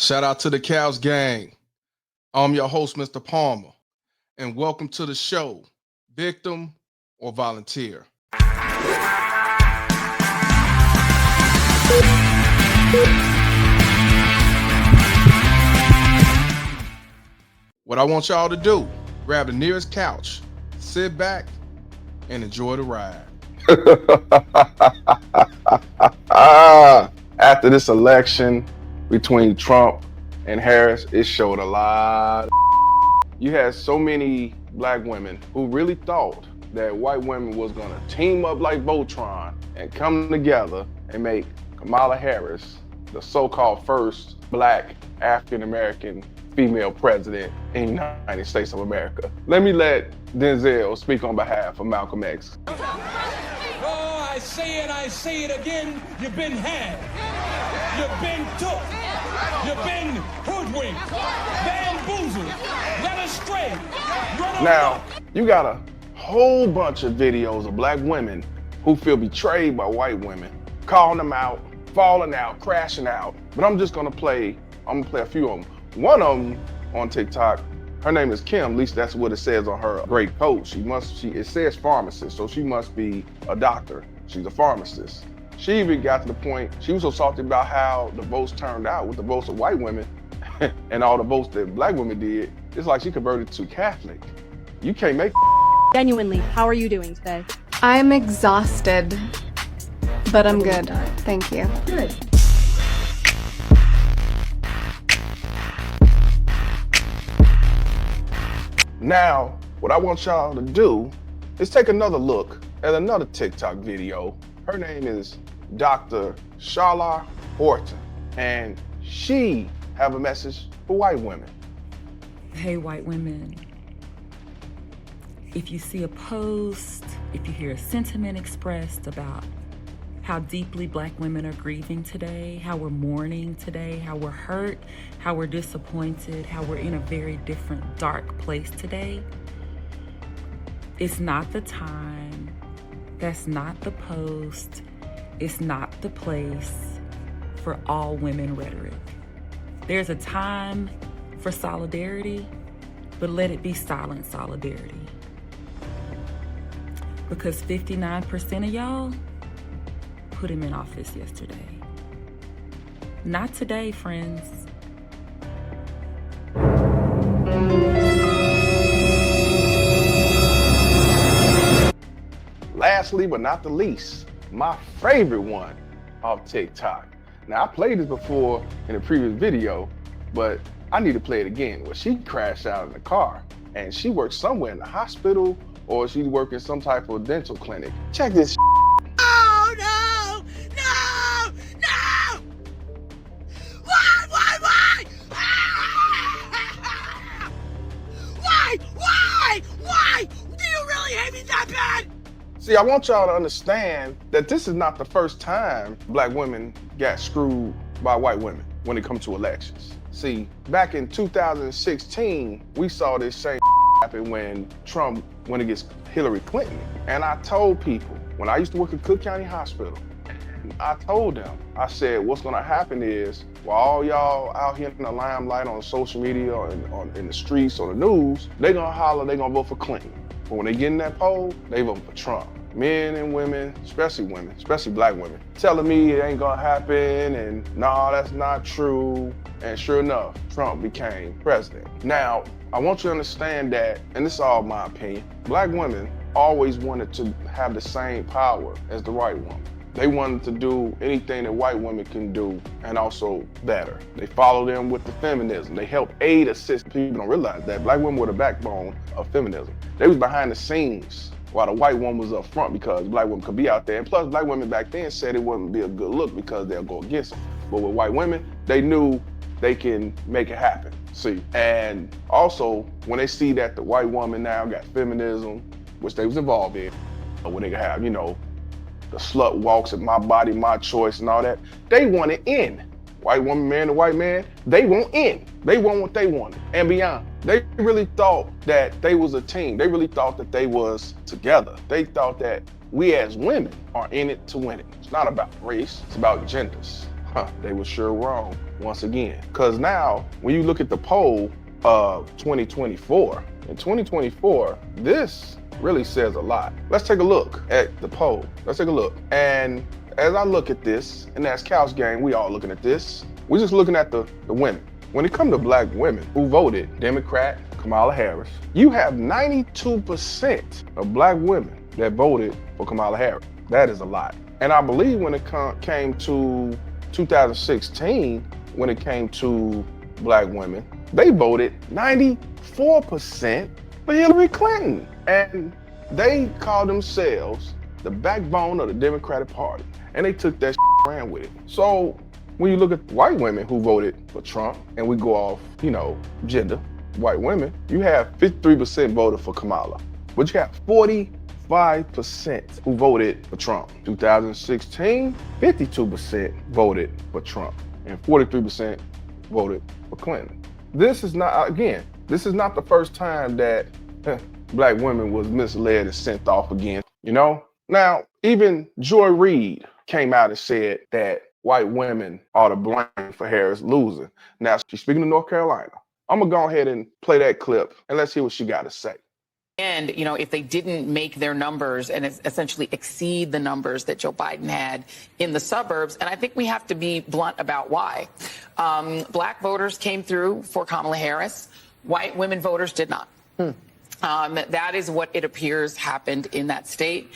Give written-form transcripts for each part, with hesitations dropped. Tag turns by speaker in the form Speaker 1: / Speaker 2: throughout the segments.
Speaker 1: Shout out to the Cows Gang. I'm your host, Mr. Palmer, and welcome to the show, Victim or Volunteer. What I want y'all to do, grab the nearest couch, sit back, and enjoy the ride.
Speaker 2: After this election between Trump and Harris, it showed a lot. You had so many black women who really thought that white women was gonna team up like Voltron and come together and make Kamala Harris the so-called first black African-American female president in the United States of America. Let Denzel speak on behalf of Malcolm X.
Speaker 3: Oh, I say it again, you've been had. You've been took. You've been hoodwinked, bamboozled, led astray.
Speaker 2: Now, you got a whole bunch of videos of black women who feel betrayed by white women, calling them out, falling out, crashing out. But I'm gonna play a few of them. One of them on TikTok, her name is Kim, at least that's what it says on her great coat. It says pharmacist, so she must be a doctor. She's a pharmacist. She even got to the point, she was so salty about how the votes turned out with the votes of white women and all the votes that black women did. It's like she converted to Catholic. You can't make
Speaker 4: Genuinely, how are you doing today?
Speaker 5: I'm exhausted, but I'm good. Thank you.
Speaker 4: Good.
Speaker 2: Now, what I want y'all to do is take another look at another TikTok video. Her name is Dr. Sharla Horton, and she have a message for white women.
Speaker 6: Hey, white women. If you see a post, if you hear a sentiment expressed about how deeply black women are grieving today, how we're mourning today, how we're hurt, how we're disappointed, how we're in a very different, dark place today, it's not the time, that's not the post, it's not the place for all women rhetoric. There's a time for solidarity, but let it be silent solidarity. Because 59% of y'all put him in office yesterday. Not today, friends.
Speaker 2: Lastly, but not the least, my favorite one off TikTok. Now, I played this before in a previous video, but I need to play it again, where she crashed out in the car and she works somewhere in the hospital or she's working some type of dental clinic. Check this.
Speaker 3: Oh, no! No! No! Why? Why? Do you really hate me that bad?
Speaker 2: See, I want y'all to understand that this is not the first time black women got screwed by white women when it comes to elections. See, back in 2016, we saw this same happen when Trump went against Hillary Clinton. And I told people, when I used to work at Cook County Hospital, I told them, I said, what's gonna happen is, while all y'all out here in the limelight on social media or in the streets or the news, they gonna holler, they gonna vote for Clinton. But when they get in that poll, they vote for Trump. Men and women, especially black women, telling me it ain't gonna happen and nah, that's not true. And sure enough, Trump became president. Now, I want you to understand that, and this is all my opinion, black women always wanted to have the same power as the white woman. They wanted to do anything that white women can do and also better. They follow them with the feminism. They help aid, assist. People don't realize that black women were the backbone of feminism. They was behind the scenes while the white woman was up front because black women could be out there. And plus, black women back then said it wouldn't be a good look because they'll go against them. But with white women, they knew they can make it happen, see? And also, when they see that the white woman now got feminism, which they was involved in, when they have, the slut walks at my body, my choice and all that, they want it in. White woman, man to white man, they want in. They want what they wanted and beyond. They really thought that they was a team. They really thought that they was together. They thought that we as women are in it to win it. It's not about race, it's about genders. They were sure wrong once again. Because now, when you look at the poll of 2024, in 2024, this really says a lot. Let's take a look at the poll. Let's take a look. And as I look at this, and as Couch Gang, we all looking at this, we're just looking at the women. When it comes to black women who voted Democrat, Kamala Harris, you have 92% of black women that voted for Kamala Harris. That is a lot. And I believe when it came to 2016, when it came to black women, they voted 94% for Hillary Clinton. And they called themselves the backbone of the Democratic Party. And they took that and ran with it. So when you look at white women who voted for Trump, and we go off, gender, white women, you have 53% voted for Kamala, but you have 45% who voted for Trump. 2016, 52% voted for Trump, and 43% voted for Clinton. This is not the first time that black women was misled and sent off again, Now, even Joy Reid came out and said that white women are to blame for Harris losing. Now, she's speaking to North Carolina. I'm gonna go ahead and play that clip and let's hear what she got to say.
Speaker 7: And, if they didn't make their numbers and essentially exceed the numbers that Joe Biden had in the suburbs, and I think we have to be blunt about why. Black voters came through for Kamala Harris. White women voters did not. That is what it appears happened in that state,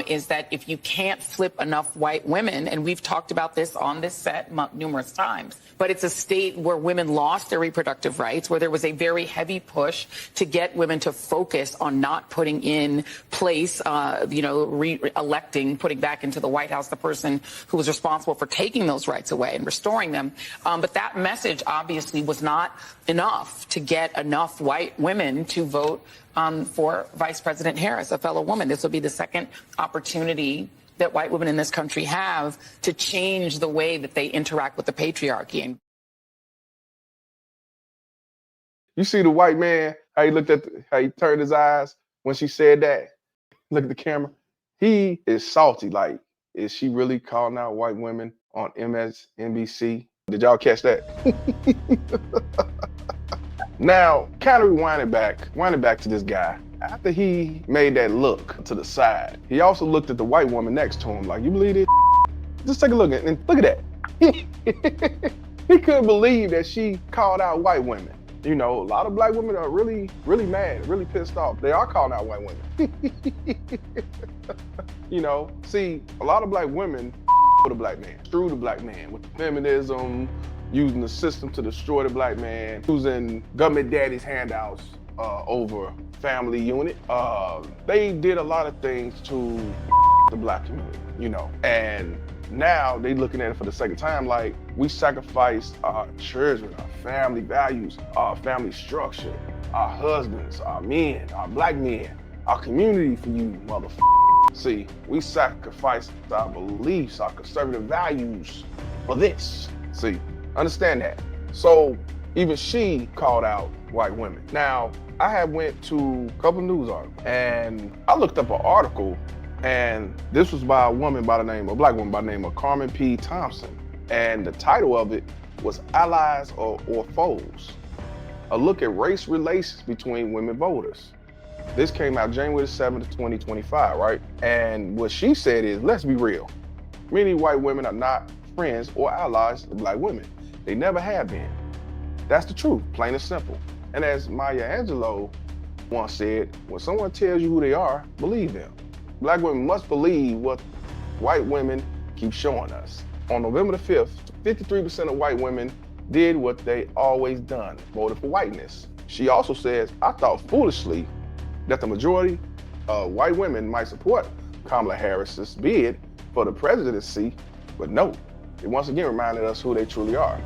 Speaker 7: is that if you can't flip enough white women, and we've talked about this on this set numerous times, but it's a state where women lost their reproductive rights, where there was a very heavy push to get women to focus on not putting in place, re-electing, putting back into the White House the person who was responsible for taking those rights away and restoring them. But that message obviously was not enough to get enough white women to vote for Vice President Harris, a fellow woman. This will be the second opportunity that white women in this country have to change the way that they interact with the patriarchy.
Speaker 2: You see the white man, how he turned his eyes when she said that? Look at the camera. He is salty. Like, is she really calling out white women on MSNBC? Did y'all catch that? Now, kind of winding back to this guy. After he made that look to the side, he also looked at the white woman next to him like, you believe this? Just take a look and look at that. He couldn't believe that she called out white women. A lot of black women are really, really mad, really pissed off. They are calling out white women. See, a lot of black women with a black man, screw the black man with the feminism, using the system to destroy the black man, using government daddy's handouts over family unit. They did a lot of things to the black community, and now they looking at it for the second time like we sacrificed our children, our family values, our family structure, our husbands, our men, our black men, our community for you motherfuckers. See, we sacrificed our beliefs, our conservative values for this. See, understand that. So even she called out white women. Now, I had went to a couple news articles and I looked up an article, and this was by a black woman by the name of Carmen P. Thompson. And the title of it was Allies or Foes? A look at race relations between women voters. This came out January 7th, 2025, right? And what she said is, let's be real. Many white women are not friends or allies of black women. They never have been. That's the truth, plain and simple. And as Maya Angelou once said, when someone tells you who they are, believe them. Black women must believe what white women keep showing us. On November the 5th, 53% of white women did what they always done, voted for whiteness. She also says, I thought foolishly that the majority of white women might support Kamala Harris's bid for the presidency, but no, it once again reminded us who they truly are.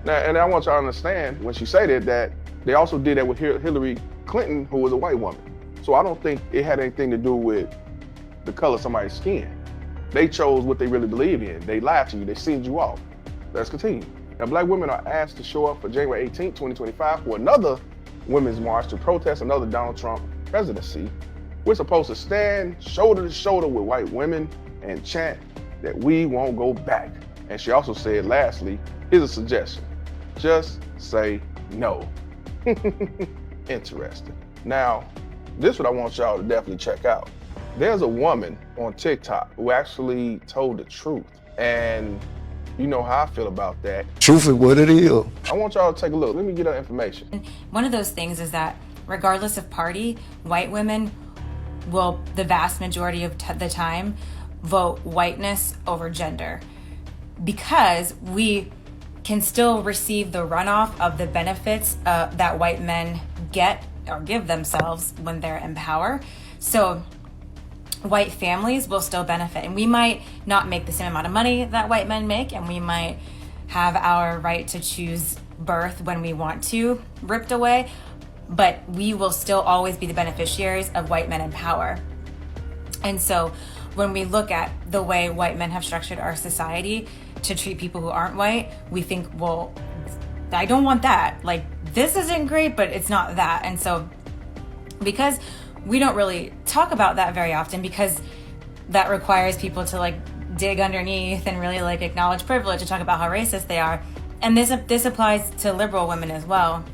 Speaker 2: Now, and I want y'all to understand when she said that they also did that with Hillary Clinton, who was a white woman. So I don't think it had anything to do with the color of somebody's skin. They chose what they really believe in. They lied to you, they sent you off. Let's continue. Now, black women are asked to show up for January 18th, 2025 for another women's march to protest another Donald Trump presidency. We're supposed to stand shoulder to shoulder with white women and chant that we won't go back. And she also said, lastly, here's a suggestion. Just say no. Interesting. Now, this is what I want y'all to definitely check out. There's a woman on TikTok who actually told the truth. And you know how I feel about that.
Speaker 8: Truth is what it is.
Speaker 2: I want y'all to take a look. Let me get her information.
Speaker 9: One of those things is that regardless of party, white women will, the vast majority of the time, vote whiteness over gender, because we can still receive the runoff of the benefits that white men get or give themselves when they're in power. So white families will still benefit, and we might not make the same amount of money that white men make, and we might have our right to choose birth when we want to ripped away, but we will still always be the beneficiaries of white men in power. And so when we look at the way white men have structured our society to treat people who aren't white, we think, well, I don't want that. Like, this isn't great, but it's not that. And so because we don't really talk about that very often, because that requires people to like dig underneath and really like acknowledge privilege to talk about how racist they are. And this applies to liberal women as well.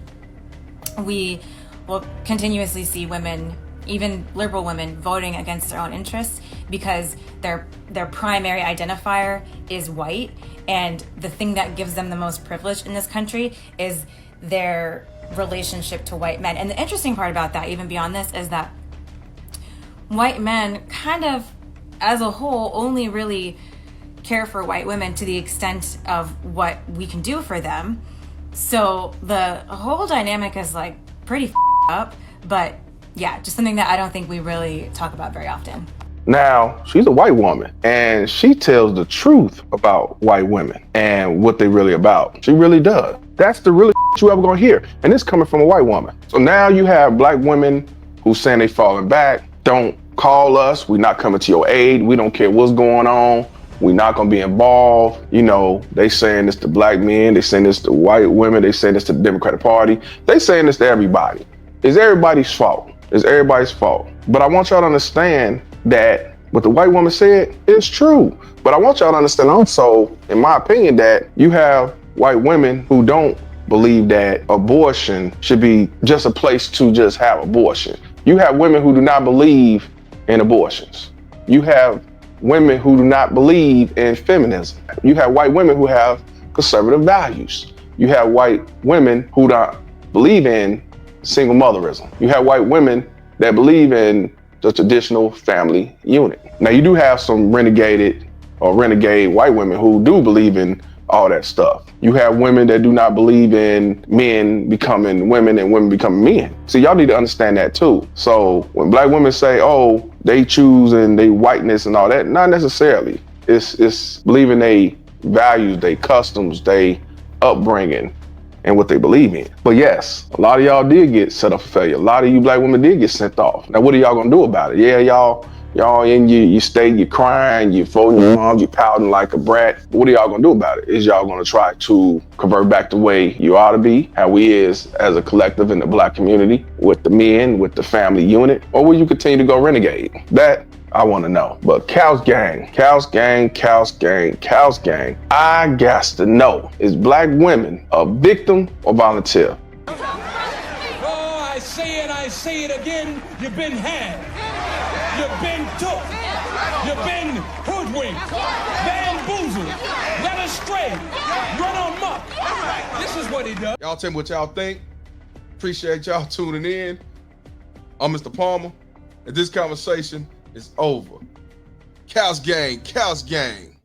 Speaker 9: We will continuously see women, even liberal women, voting against their own interests because their primary identifier is white, and the thing that gives them the most privilege in this country is their relationship to white men. And the interesting part about that, even beyond this, is that white men kind of, as a whole, only really care for white women to the extent of what we can do for them. So the whole dynamic is like pretty up, but yeah, just something that I don't think we really talk about very often.
Speaker 2: Now, she's a white woman, and she tells the truth about white women and what they really about. She really does. That's the really you ever gonna hear, and it's coming from a white woman. So now you have black women who saying they falling back. Don't call us. We're not coming to your aid. We don't care what's going on. We're not gonna be involved. You know, they saying this to black men. They saying this to white women. They saying this to the Democratic Party. They saying this to everybody. It's everybody's fault. It's everybody's fault. But I want y'all to understand that what the white woman said is true. But I want y'all to understand also, in my opinion, that you have white women who don't believe that abortion should be just a place to just have abortion. You have women who do not believe in abortions. You have women who do not believe in feminism. You have white women who have conservative values. You have white women who don't believe in single motherism. You have white women that believe in the traditional family unit. Now, you do have some renegade white women who do believe in all that stuff. You have women that do not believe in men becoming women and women becoming men. So y'all need to understand that too. So when black women say, oh, they choose and they whiteness and all that, not necessarily. It's believing they values, they customs, they upbringing, and what they believe in. But yes, a lot of y'all did get set up for failure. A lot of you black women did get sent off. Now, what are y'all gonna do about it? Yeah, y'all in you stay, you crying, you folding your arms, you pouting like a brat. But what are y'all gonna do about it? Is y'all gonna try to convert back the way you ought to be, how we is as a collective in the black community, with the men, with the family unit, or will you continue to go renegade? That I want to know. But Cows Gang, I got to know, is black women a victim or volunteer?
Speaker 3: Oh, I say it again, you've been had. You've been took. You've been hoodwinked, bamboozled, led astray, run amok. This is what he does.
Speaker 1: Y'all tell me what y'all think. Appreciate y'all tuning in. I'm Mr. Palmer, and this conversation is over. Cows Gang.